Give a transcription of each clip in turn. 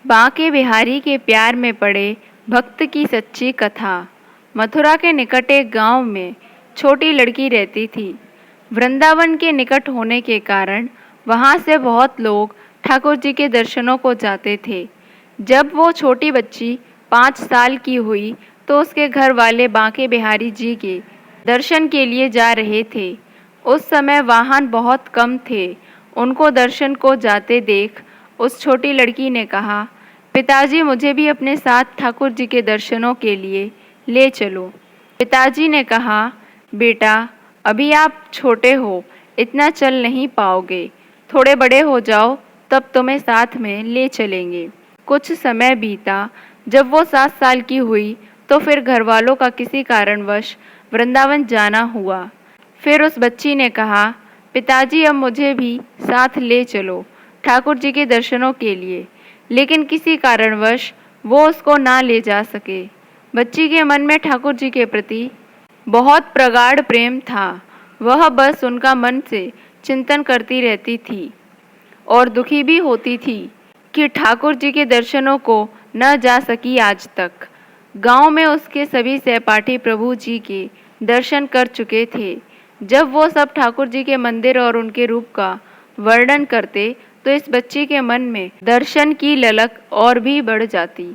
बांके बिहारी के प्यार में पड़े भक्त की सच्ची कथा। मथुरा के निकट एक गांव में छोटी लड़की रहती थी। वृंदावन के निकट होने के कारण वहां से बहुत लोग ठाकुर जी के दर्शनों को जाते थे। जब वो छोटी बच्ची 5 साल की हुई तो उसके घर वाले बांके बिहारी जी के दर्शन के लिए जा रहे थे। उस समय वाहन बहुत कम थे। उनको दर्शन को जाते देख उस छोटी लड़की ने कहा, पिताजी मुझे भी अपने साथ ठाकुर जी के दर्शनों के लिए ले चलो। पिताजी ने कहा, बेटा अभी आप छोटे हो, इतना चल नहीं पाओगे, थोड़े बड़े हो जाओ तब तुम्हें साथ में ले चलेंगे। कुछ समय बीता। जब वो 7 साल की हुई तो फिर घर वालों का किसी कारणवश वृंदावन जाना हुआ। फिर उस बच्ची ने कहा, पिताजी अब मुझे भी साथ ले चलो ठाकुर जी के दर्शनों के लिए। लेकिन किसी कारणवश वो उसको ना ले जा सके। बच्ची के मन में ठाकुर जी के प्रति बहुत प्रगाढ़ प्रेम था। वह बस उनका मन से चिंतन करती रहती थी और दुखी भी होती थी कि ठाकुर जी के दर्शनों को न जा सकी आज तक। गांव में उसके सभी सहपाठी प्रभु जी के दर्शन कर चुके थे। जब वो सब ठाकुर जी के मंदिर और उनके रूप का वर्णन करते तो इस बच्ची के मन में दर्शन की ललक और भी बढ़ जाती।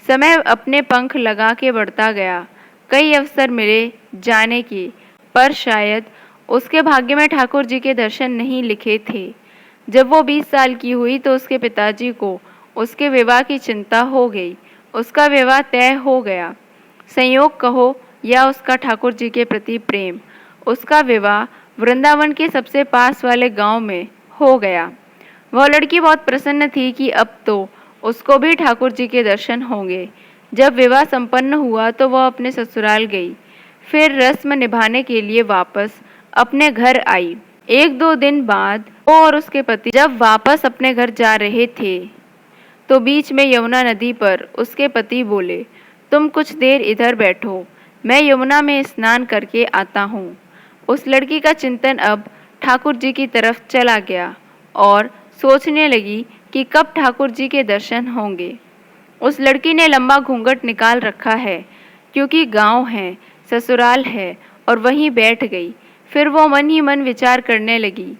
समय अपने पंख लगा के बढ़ता गया। कई अवसर मिले जाने के, पर शायद उसके भाग्य में ठाकुर जी के दर्शन नहीं लिखे थे। जब वो 20 साल की हुई तो उसके पिताजी को उसके विवाह की चिंता हो गई। उसका विवाह तय हो गया। संयोग कहो या उसका ठाकुर जी के प्रति प्रेम, उसका विवाह वृंदावन के सबसे पास वाले गांव में हो गया। वह लड़की बहुत प्रसन्न थी कि अब तो उसको भी ठाकुर जी के दर्शन होंगे। जब विवाह संपन्न हुआ तो वह अपने ससुराल गई। फिर रस्म निभाने के लिए वापस अपने घर आई। 1-2 दिन बाद वो और उसके पति जब वापस अपने घर जा रहे थे तो बीच में यमुना नदी पर उसके पति बोले, तुम कुछ देर इधर बैठो, मैं यमुना में स्नान करके आता हूँ। उस लड़की का चिंतन अब ठाकुर जी की तरफ चला गया और सोचने लगी कि कब ठाकुर जी के दर्शन होंगे। उस लड़की ने लंबा घूंघट निकाल रखा है क्योंकि गांव है, ससुराल है, और वहीं बैठ गई। फिर वो मन ही मन विचार करने लगी,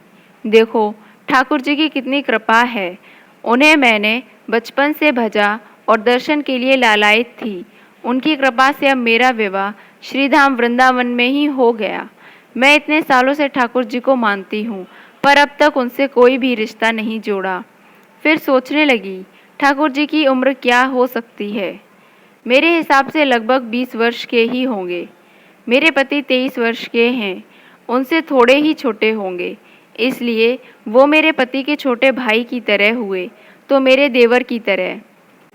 देखो ठाकुर जी की कितनी कृपा है। उन्हें मैंने बचपन से भजा और दर्शन के लिए लालायित थी। उनकी कृपा से अब मेरा विवाह श्रीधाम वृंदावन में ही हो गया। मैं इतने सालों से ठाकुर जी को मानती हूँ, पर अब तक उनसे कोई भी रिश्ता नहीं जोड़ा। फिर सोचने लगी, ठाकुर जी की उम्र क्या हो सकती है। मेरे हिसाब से लगभग 20 वर्ष के ही होंगे। मेरे पति 23 वर्ष के हैं, उनसे थोड़े ही छोटे होंगे, इसलिए वो मेरे पति के छोटे भाई की तरह हुए तो मेरे देवर की तरह।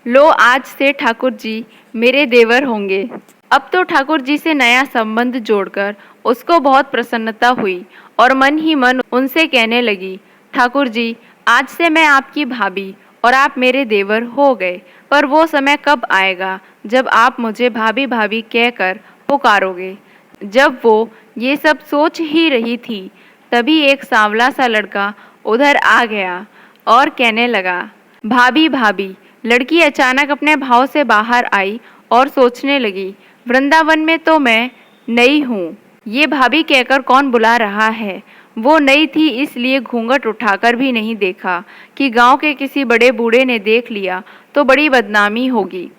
लो आज से ठाकुर जी मेरे देवर होंगे। अब तो ठाकुर जी से नया संबंध जोड़कर उसको बहुत प्रसन्नता हुई और मन ही मन उनसे कहने लगी, ठाकुर जी आज से मैं आपकी भाभी और आप मेरे देवर हो गए। पर वो समय कब आएगा जब आप मुझे भाभी भाभी कहकर पुकारोगे। जब वो ये सब सोच ही रही थी तभी एक सांवला सा लड़का उधर आ गया और कहने लगा, भाभी भाभी। लड़की अचानक अपने भाव से बाहर आई और सोचने लगी, वृंदावन में तो मैं नई हूँ, ये भाभी कहकर कौन बुला रहा है। वो नई थी इसलिए घूंघट उठाकर भी नहीं देखा कि गांव के किसी बड़े बूढ़े ने देख लिया तो बड़ी बदनामी होगी।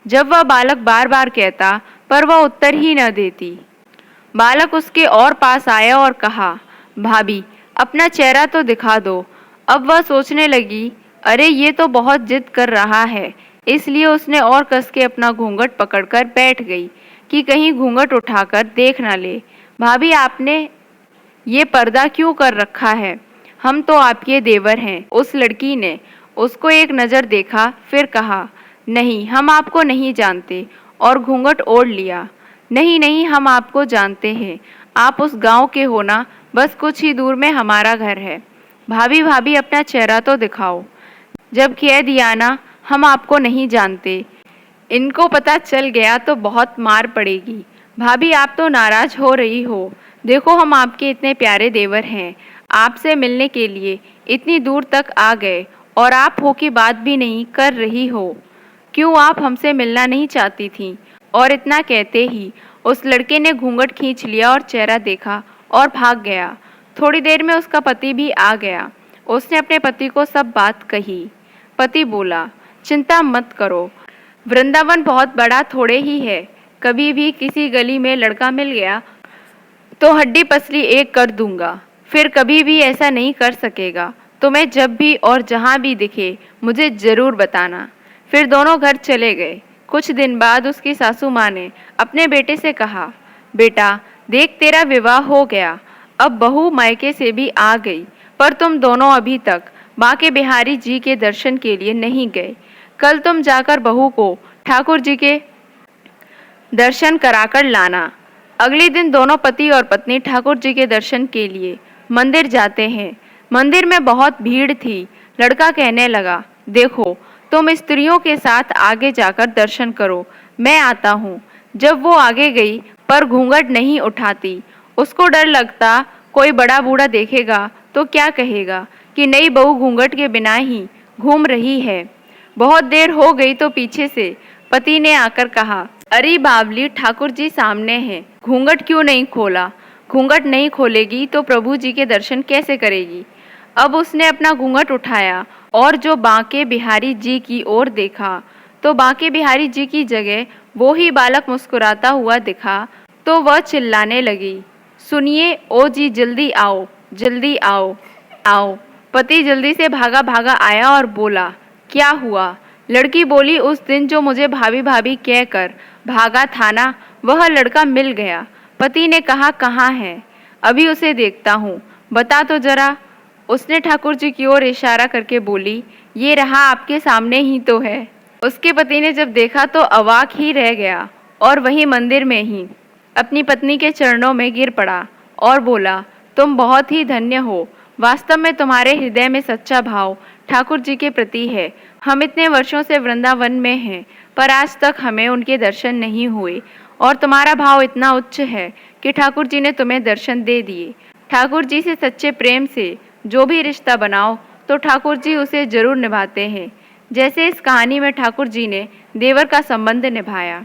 जब वह बालक बार बार कहता पर वह उत्तर ही न देती। बालक उसके और पास आया और कहा, भाभी अपना चेहरा तो दिखा दो। अब वह सोचने लगी, अरे ये तो बहुत जिद कर रहा है, इसलिए उसने और कस के अपना घूंघट पकड़कर बैठ गई कि कहीं घूंघट उठाकर देख न ले। भाभी आपने ये पर्दा क्यों कर रखा है, हम तो आपके देवर हैं। उस लड़की ने उसको एक नज़र देखा, फिर कहा, नहीं हम आपको नहीं जानते, और घूंघट ओढ़ लिया। नहीं नहीं हम आपको जानते हैं, आप उस गांव के हो ना, बस कुछ ही दूर में हमारा घर है। भाभी भाभी अपना चेहरा तो दिखाओ। जब कह दिया ना हम आपको नहीं जानते, इनको पता चल गया तो बहुत मार पड़ेगी। भाभी आप तो नाराज हो रही हो, देखो हम आपके इतने प्यारे देवर हैं, आपसे मिलने के लिए इतनी दूर तक आ गए और आप हो की बात भी नहीं कर रही हो। क्यों आप हमसे मिलना नहीं चाहती थीं? और इतना कहते ही उस लड़के ने घूंघट खींच लिया और चेहरा देखा और भाग गया। थोड़ी देर में उसका पति भी आ गया। उसने अपने पति को सब बात कही। पति बोला, चिंता मत करो, वृंदावन बहुत बड़ा थोड़े ही है। कभी भी किसी गली में लड़का मिल गया तो हड्डी पसली एक कर दूंगा, फिर कभी भी ऐसा नहीं कर सकेगा। तुम्हें जब भी और जहाँ भी दिखे मुझे जरूर बताना। फिर दोनों घर चले गए। कुछ दिन बाद उसकी सासू माँ ने अपने बेटे से कहा, बेटा देख तेरा विवाह हो गया, अब बहू मायके से भी आ गई, पर तुम दोनों अभी तक बांके बिहारी जी के दर्शन के लिए नहीं गए। कल तुम जाकर बहू को ठाकुर जी के दर्शन कराकर लाना। अगले दिन दोनों पति और पत्नी ठाकुर जी के दर्शन के लिए मंदिर जाते हैं। मंदिर में बहुत भीड़ थी। लड़का कहने लगा, देखो तुम स्त्रियों के साथ आगे जाकर दर्शन करो, मैं आता हूँ। जब वो आगे गई पर घूंघट नहीं उठाती। उसको डर लगता कोई बड़ा बूढ़ा देखेगा तो क्या कहेगा कि नई बहू घूंघट के बिना ही घूम रही है। बहुत देर हो गई तो पीछे से पति ने आकर कहा, अरे बावली, ठाकुर जी सामने हैं, घूंघट क्यों नहीं खोला? घूंघट नहीं खोलेगी तो प्रभु जी के दर्शन कैसे करेगी? अब उसने अपना घूंघट उठाया और जो बांके बिहारी जी की ओर देखा तो बांके बिहारी जी की जगह वो ही बालक मुस्कुराता हुआ दिखा। तो वह चिल्लाने लगी, सुनिए ओ जी, जल्दी आओ, जल्दी आओ, आओ। पति जल्दी से भागा भागा आया और बोला, क्या हुआ? लड़की बोली, उस दिन जो मुझे भाभी भाभी कहकर भागा था ना, वह लड़का मिल गया। पति ने कहा, कहाँ है? अभी उसे देखता हूँ, बता तो जरा। उसने ठाकुर जी की ओर इशारा करके बोली, ये रहा, आपके सामने ही तो है। उसके पति ने जब देखा तो अवाक ही रह गया और वहीं मंदिर में ही अपनी पत्नी के चरणों में गिर पड़ा और बोला, तुम बहुत ही धन्य हो। वास्तव में तुम्हारे हृदय में सच्चा भाव ठाकुर जी के प्रति है। हम इतने वर्षों से वृंदावन में हैं, पर आज तक हमें उनके दर्शन नहीं हुए, और तुम्हारा भाव इतना उच्च है कि ठाकुर जी ने तुम्हें दर्शन दे दिए। ठाकुर जी से सच्चे प्रेम से जो भी रिश्ता बनाओ तो ठाकुर जी उसे जरूर निभाते हैं, जैसे इस कहानी में ठाकुर जी ने देवर का संबंध निभाया।